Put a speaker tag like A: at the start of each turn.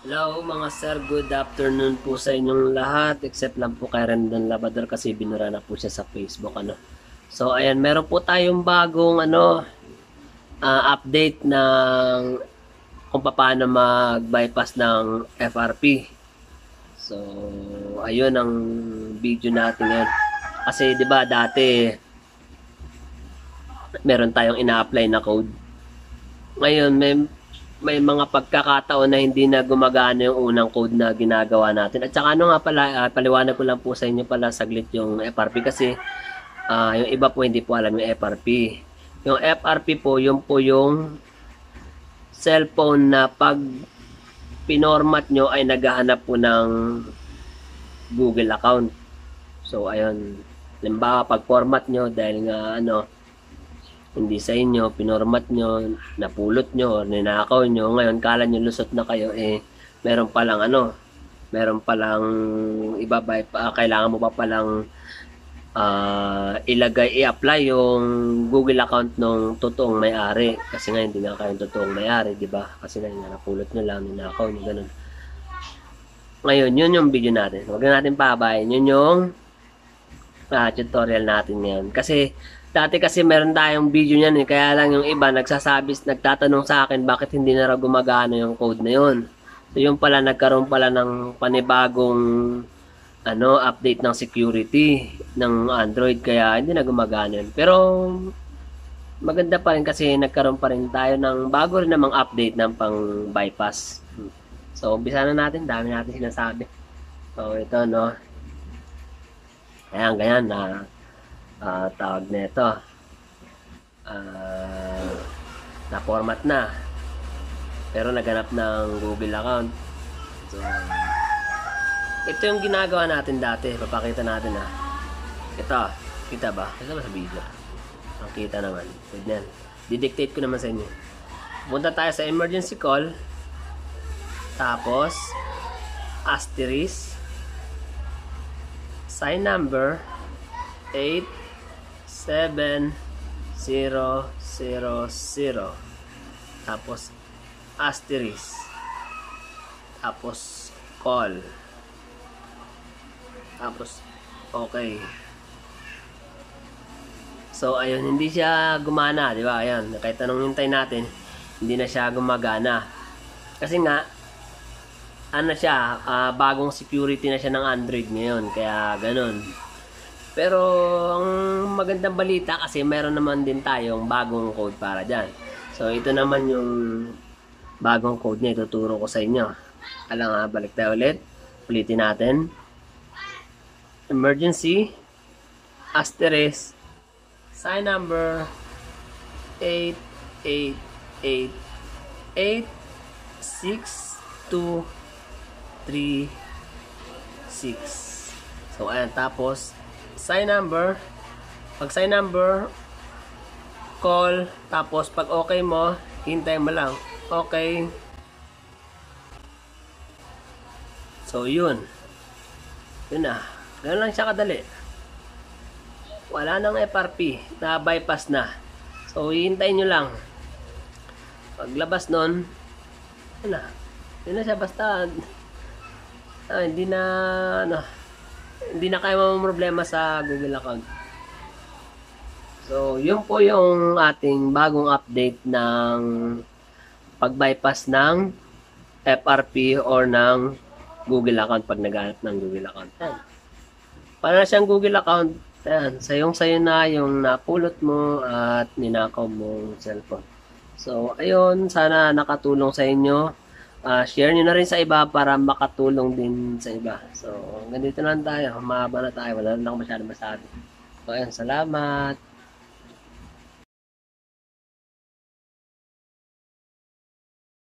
A: Hello mga sir, good afternoon po sa inyong lahat except lang po kay Rendon Labador kasi binura na po siya sa Facebook So ayan, meron po tayong bagong update ng kung paano mag-bypass ng FRP. So ayun ang video natin ngayon. Kasi 'di ba dati meron tayong ina-apply na code. Ngayon may mga pagkakataon na hindi na gumagana yung unang code na ginagawa natin. At saka nga pala, paliwanag ko lang po sa inyo pala saglit yung FRP kasi yung iba po hindi po alam yung FRP. Yung FRP po, yung po yung cellphone na pag pinormat nyo ay naghahanap po ng Google account. So ayun, limbawa pag format nyo dahil nga hindi sa inyo, pinormat nyo, napulot nyo, ninakaw nyo, ngayon kala nyo lusot na kayo, meron palang kailangan mo pa palang i-apply yung Google account ng totoong may-ari. Kasi nga hindi nga kayong totoong may-ari, di ba? Kasi nga napulot nyo lang, ninakaw nyo, ganun. Ngayon, yun yung video natin. Huwag na natin pabayin. Yun yung tutorial natin ngayon. Kasi dati kasi meron tayong video niyan kaya lang yung iba nagtatanong sa akin bakit hindi na raw gumagana yung code na yun. So yung pala nagkaroon pala ng panibagong update ng security ng Android kaya hindi na gumagana yun. Pero maganda pa rin kasi nagkaroon pa rin tayo ng bago rin namang update ng pang bypass. So umpisa na natin, dami natin sinasabi. So ito ayan ganyan tawag nito na format na pero naganap ng Google account. So ito yung ginagawa natin dati, papakita natin ito, kita ba? Kita ba sa video? Ang kita naman, ganyan, didictate ko naman sa inyo. Punta tayo sa emergency call, tapos asterisk sign number 87000, tapos asterisk, tapos call, tapos okay. So ayun, hindi siya gumana, di ba? Ayan, kahit anong hintay natin, hindi na siya gumagana. Kasi nga bagong security na siya ng Android ngayon, kaya ganun. Pero ang magandang balita kasi meron naman din tayong bagong code para dyan. So ito naman yung bagong code na ituturo ko sa inyo. Balik tayo ulit. Ulitin natin. Emergency asterisk sign number 8888862336. So ayan, tapos sign number, pag sign number call, tapos pag okay mo, hintay mo lang okay. So yun na, ganun lang siya kadali. Wala nang FRP, na bypass na. So hihintayin nyo lang. Paglabas nun, yun na siya, basta hindi na kayo mamroblema sa Google account. So yun po yung ating bagong update ng pag-bypass ng FRP or ng Google account pag naghanap ng Google account. Ayan. Para na siyang Google account, ayan, sayong-sayo na yung napulot mo at ninakaw mong cellphone. So ayun, sana nakatulong sa inyo. Share nyo na rin sa iba para makatulong din sa iba. So, ganito lang tayo. Mahaba na tayo. Wala na ako masyadong masabi. So, ayan. Salamat.